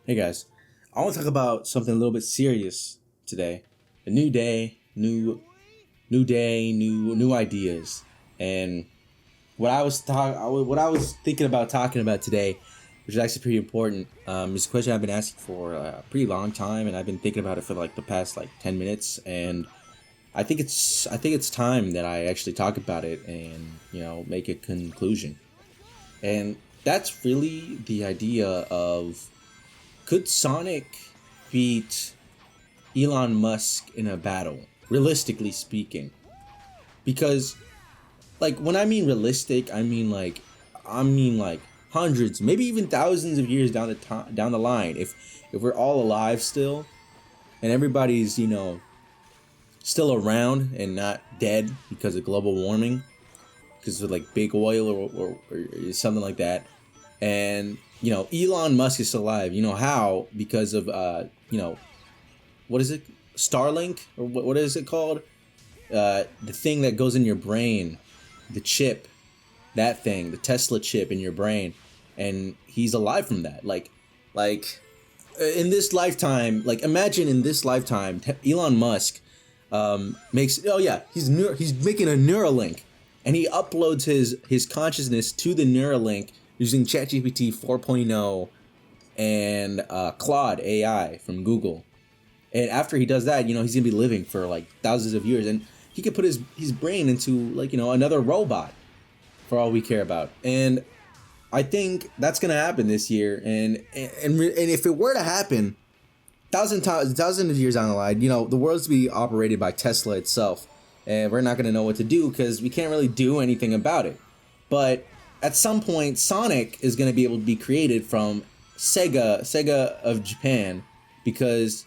Hey guys, I want to talk about something a little bit serious today. A new day, new ideas, and what I was thinking about talking about today, which is actually pretty important. Is a question I've been asking for a pretty long time, and I've been thinking about it for like the past 10 minutes, and I think it's time that I actually talk about it and make a conclusion. And that's really the idea of, could Sonic beat Elon Musk in a battle, realistically speaking? Because, when I mean realistic, I mean like hundreds, maybe even thousands of years down the line. If we're all alive still, and everybody's still around and not dead because of global warming, because of big oil or something like that, and Elon Musk is alive. You know how? Because of what is it, Starlink, or what is it called, the thing that goes in your brain, the chip, that thing, the Tesla chip in your brain, and he's alive from that. In this lifetime, imagine in this lifetime, Elon Musk makes, oh yeah, he's making a Neuralink, and he uploads his consciousness to the Neuralink using ChatGPT 4.0 and Claude AI from Google. And after he does that, he's gonna be living for thousands of years, and he could put his brain into another robot for all we care about. And I think that's gonna happen this year. And if it were to happen, thousands of years down the line, the world's to be operated by Tesla itself, and we're not gonna know what to do because we can't really do anything about it. But at some point, Sonic is going to be able to be created from Sega of Japan, because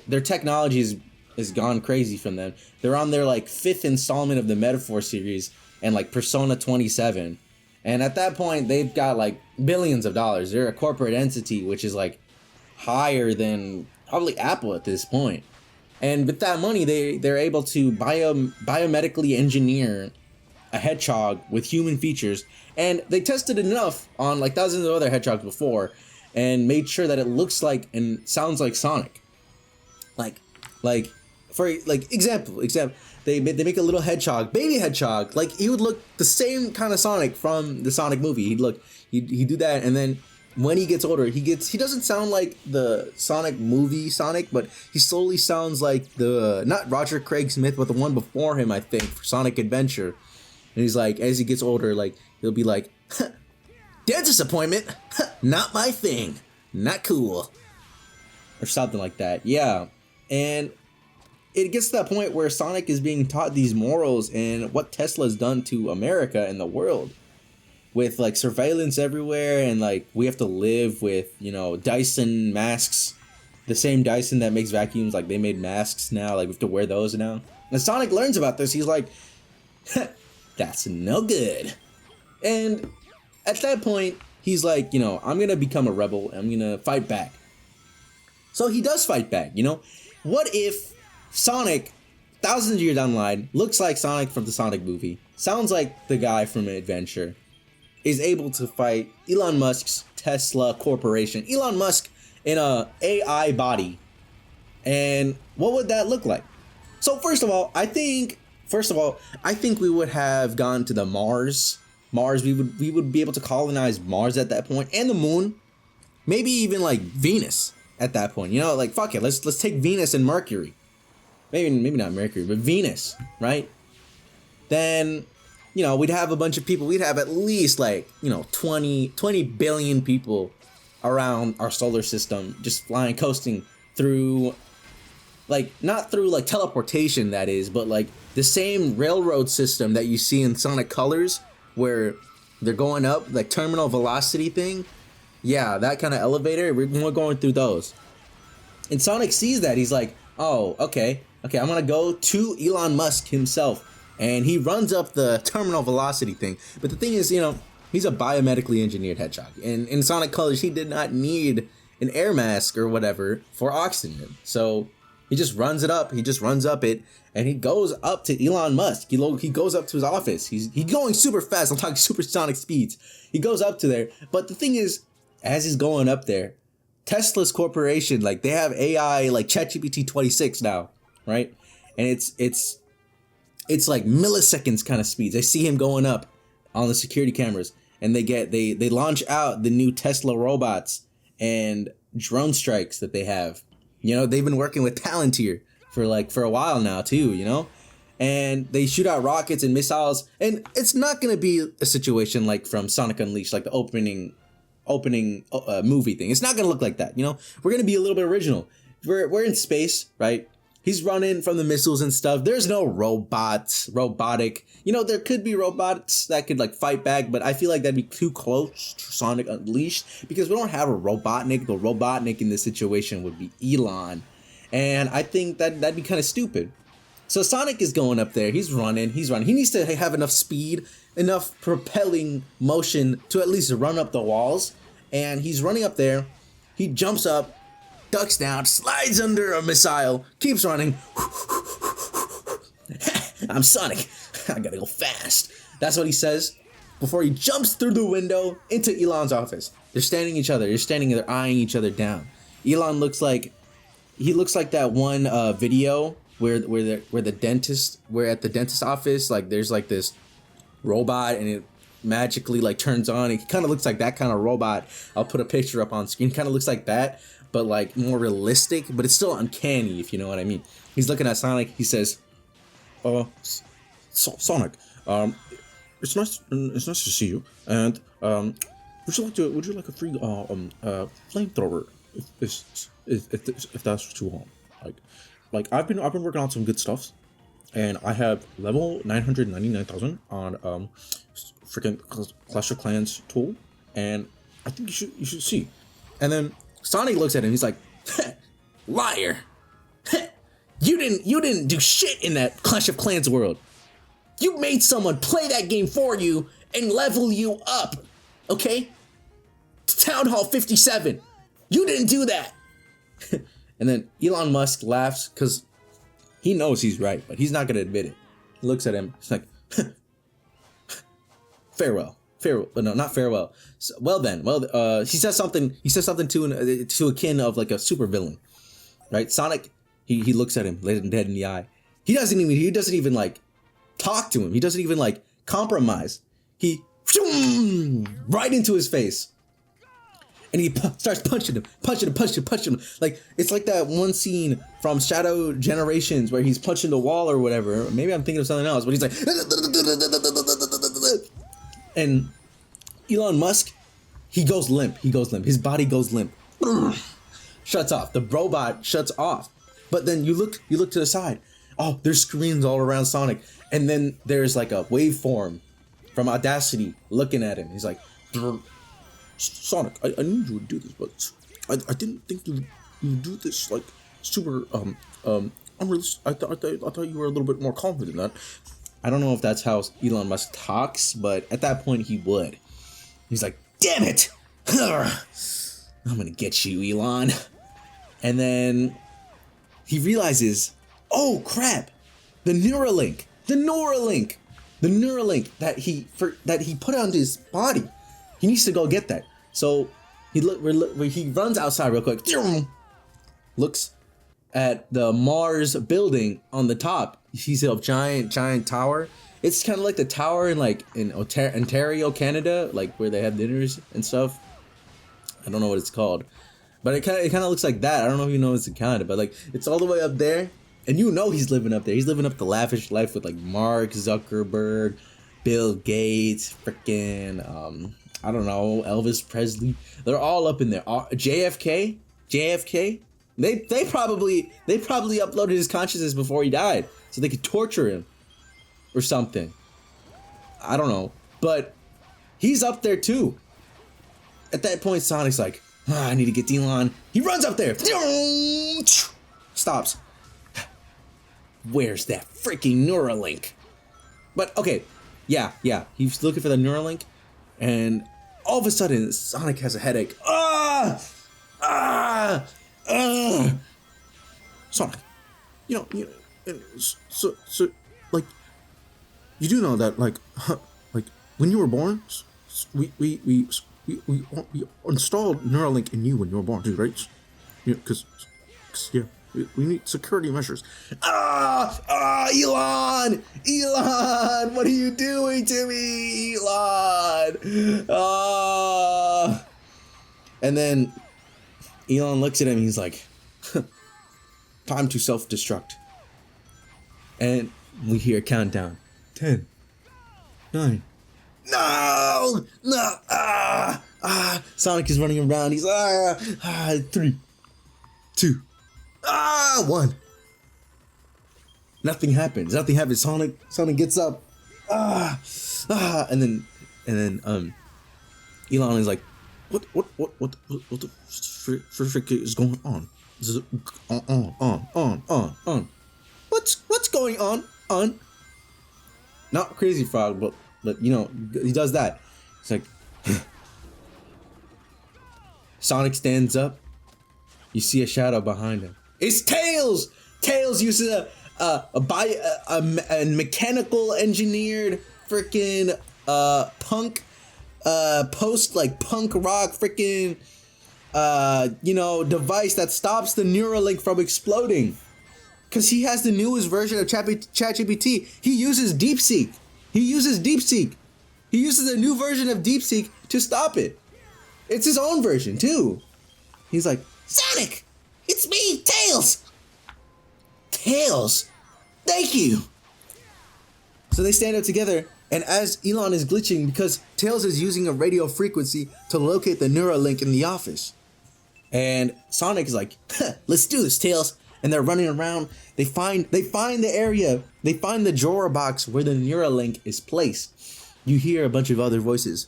their technology is gone crazy from them. They're on their fifth installment of the Metaphor series and Persona 27, and at that point they've got billions of dollars. They're a corporate entity, which is higher than probably Apple at this point. And with that money, they're able to biomedically engineer a hedgehog with human features, and they tested enough on thousands of other hedgehogs before and made sure that it looks like and sounds like Sonic. For example, they make a little hedgehog, baby hedgehog, he would look the same kind of Sonic from the Sonic movie. He'd do that, and then when he gets older, he doesn't sound like the Sonic movie Sonic, but he slowly sounds like the, not Roger Craig Smith, but the one before him, I think, for Sonic Adventure. And he's as he gets older, he'll be dentist appointment, not my thing, not cool, or something like that. Yeah, and it gets to that point where Sonic is being taught these morals and what Tesla's done to America and the world, with surveillance everywhere, and we have to live with Dyson masks, the same Dyson that makes vacuums. They made masks now, we have to wear those now. And Sonic learns about this. He's that's no good. And at that point, he's I'm gonna become a rebel. I'm gonna fight back. So he does fight back. What if Sonic, thousands of years down the line, looks like Sonic from the Sonic movie, sounds like the guy from Adventure, is able to fight Elon Musk's Tesla Corporation, Elon Musk in a AI body, and what would that look like? So first of all, I think we would have gone to the Mars. We would be able to colonize Mars at that point, and the moon, maybe even Venus at that point. Fuck it, let's take Venus and Mercury. Maybe not Mercury, but Venus, right? Then, we'd have a bunch of people. We'd have at least 20 billion people around our solar system, just flying, coasting through, not through teleportation, that is, but the same railroad system that you see in Sonic Colors, where they're going up, terminal velocity thing. Yeah, that kind of elevator. We're going through those. And Sonic sees that. He's oh, okay, I'm gonna go to Elon Musk himself. And he runs up the terminal velocity thing. But the thing is, he's a biomedically engineered hedgehog. And in Sonic Colors, he did not need an air mask or whatever for oxygen. So he just runs up it, and he goes up to Elon Musk. He goes up to his office. He's going super fast. I'm talking supersonic speeds. He goes up to there. But the thing is, as he's going up there, Tesla's corporation, like they have AI like ChatGPT 26 now, right? And it's like milliseconds kind of speeds. I see him going up on the security cameras, and they launch out the new Tesla robots and drone strikes that they have. You know, they've been working with Palantir for a while now too, you know? And they shoot out rockets and missiles, and it's not going to be a situation like from Sonic Unleashed, like the opening movie thing. It's not going to look like that, you know? We're going to be a little bit original. We're in space, right? He's running from the missiles and stuff. There's no robotic. You know, there could be robots that could like fight back, but I feel like that'd be too close to Sonic Unleashed because we don't have a Robotnik. The Robotnik in this situation would be Elon. And I think that'd be kind of stupid. So Sonic is going up there. He's running. He needs to have enough speed, enough propelling motion to at least run up the walls. And he's running up there. He jumps up, ducks down, slides under a missile, keeps running. I'm Sonic. I gotta go fast. That's what he says before he jumps through the window into Elon's office. They're standing each other. They're standing there eyeing each other down. Elon looks like that one video where the dentist, where at the dentist office, like there's like this robot and it magically like turns on. It kind of looks like that kind of robot. I'll put a picture up on screen. Kind of looks like that, but like more realistic, but it's still uncanny, if you know what I mean. He's looking at Sonic. He says, Sonic, it's nice to see you. And would you like a free flamethrower if that's what you want? Like I've been working on some good stuff, and I have level 999,000 on freaking Clash of Clans tool, and I think you should see. And then Sonic looks at him. He's like, liar. You didn't do shit in that Clash of Clans world. You made someone play that game for you and level you up. Okay? Town Hall 57. You didn't do that. And then Elon Musk laughs because he knows he's right, but he's not going to admit it. He looks at him. He's like, farewell. But no, not farewell. So, well then, he says something to a kin of like a super villain, right? Sonic, he looks at him, dead in the eye. He doesn't even like talk to him. He doesn't even like compromise. He right into his face, and he starts punching him. Like it's like that one scene from Shadow Generations where he's punching the wall or whatever. Maybe I'm thinking of something else, but he's like. And Elon Musk, he goes limp. His body goes limp. Shuts off. The robot shuts off. But then you look to the side. Oh, there's screens all around Sonic. And then there's like a waveform from Audacity looking at him. He's like, Sonic, I need you to do this, but I didn't think you do this like super unrealistic. I thought you were a little bit more confident than that. I don't know if that's how Elon Musk talks, but at that point he would. He's like, damn it! I'm gonna get you, Elon. And then he realizes, oh crap! The Neuralink that he put onto his body. He needs to go get that. So he runs outside real quick. Looks at the Mars building on the top. He sees a giant tower. It's kind of like the tower in Ontario, Canada, like where they have dinners and stuff. I don't know what it's called, but it kind of looks like that. I don't know if you know it's in Canada, but like it's all the way up there, and you know he's living up there. He's living up the lavish life with like Mark Zuckerberg, Bill Gates, freaking I don't know, Elvis Presley. They're all up in there. JFK. They probably uploaded his consciousness before he died, so they could torture him or something. I don't know, but he's up there too. At that point, Sonic's like, I need to get Elon. He runs up there. Stops. Where's that freaking Neuralink? But okay, yeah. He's looking for the Neuralink, and all of a sudden, Sonic has a headache. Sonic, so like, you do know that like when you were born, we we installed Neuralink in you when you were born, too, right? Yeah, because we need security measures. Elon! Elon! What are you doing to me, Elon? And then Elon looks at him, he's like, time to self-destruct. And we hear a countdown. 10, 9. No! Sonic is running around, he's 3, 2, 1. Nothing happens. Sonic gets up. And then Elon is like, what the frick is going on? This is on. What's going on? Not Crazy Frog, but he does that. It's like Sonic stands up. You see a shadow behind him. It's Tails. Tails uses a mechanical engineered freaking punk punk rock freaking device that stops the Neuralink from exploding. Cause he has the newest version of ChatGPT. He uses DeepSeek. He uses a new version of DeepSeek to stop it. It's his own version too. He's like, Sonic, it's me, Tails. Tails, thank you. So they stand up together, and as Elon is glitching because Tails is using a radio frequency to locate the Neuralink in the office. And Sonic is like, let's do this, Tails. And they're running around. They find the area. They find the drawer box where the Neuralink is placed. You hear a bunch of other voices.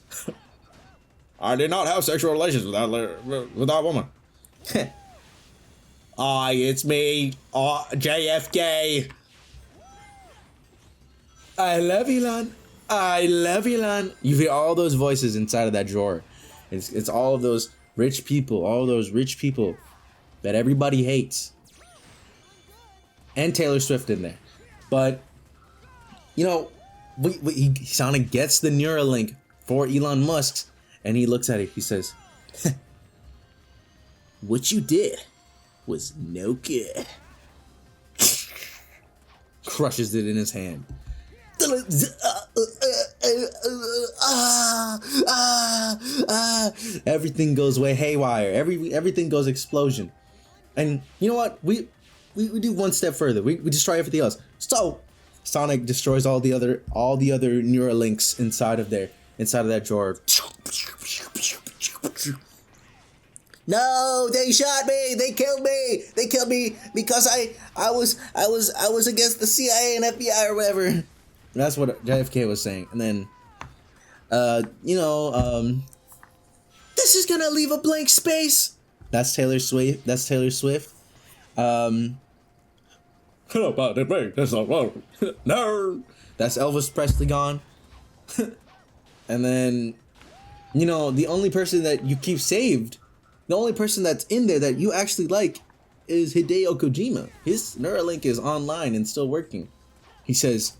I did not have sexual relations with that woman. It's me, JFK. I love Elon. You hear all those voices inside of that drawer. It's all of those rich people, that everybody hates. And Taylor Swift in there. But, Sonic gets the Neuralink for Elon Musk, and he looks at it, he says, what you did was no good. Crushes it in his hand. Everything goes way haywire. Everything goes explosion. And you know what? We do one step further. We destroy everything else. So Sonic destroys all the other Neuralinks inside of that drawer. No, they shot me. They killed me because I was against the CIA and FBI or whatever. That's what JFK was saying. And then, this is gonna leave a blank space. That's Taylor Swift. No. That's Elvis Presley gone. And then, the only person that you keep saved, the only person that's in there that you actually like is Hideo Kojima. His Neuralink is online and still working. He says,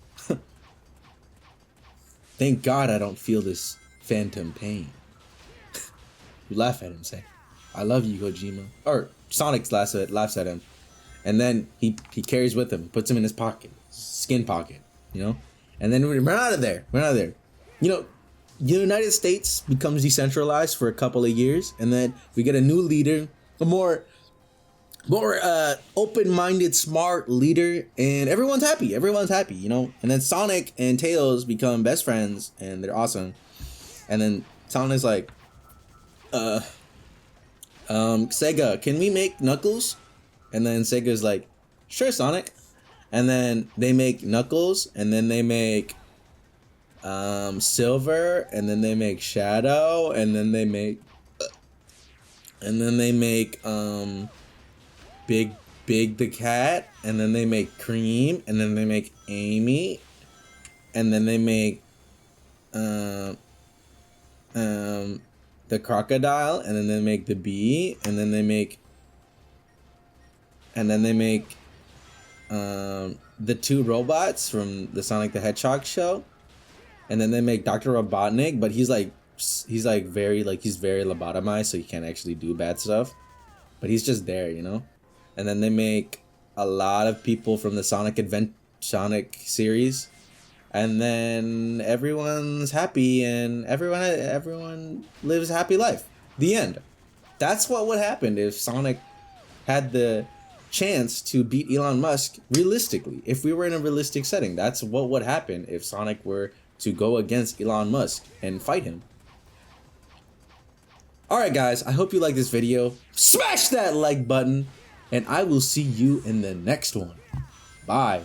thank God I don't feel this phantom pain. You laugh at him, say, I love you, Kojima. Or Sonic laughs at him. And then he carries with him, puts him in his pocket, skin pocket, And then we're out of there. The United States becomes decentralized for a couple of years, and then we get a new leader, a more open-minded, smart leader, and everyone's happy, And then Sonic and Tails become best friends, and they're awesome. And then Sonic's like, Sega, can we make Knuckles? And then Sega's like, sure, Sonic. And then they make Knuckles, and then they make Silver, and then they make Shadow, and then they make Big the Cat, and then they make Cream, and then they make Amy, and then they make the Crocodile, and then they make the Bee, and then they make the two robots from the Sonic the Hedgehog show. And then they make Dr. Robotnik, but he's like he's like he's very lobotomized, so he can't actually do bad stuff. But he's just there, you know. And then they make a lot of people from the Sonic series, and then everyone's happy and everyone lives a happy life. The end. That's what would happen if Sonic had the chance to beat Elon Musk realistically. If we were in a realistic setting, that's what would happen if Sonic were to go against Elon Musk and fight him. Alright guys, I hope you like this video. Smash that like button, and I will see you in the next one. Bye.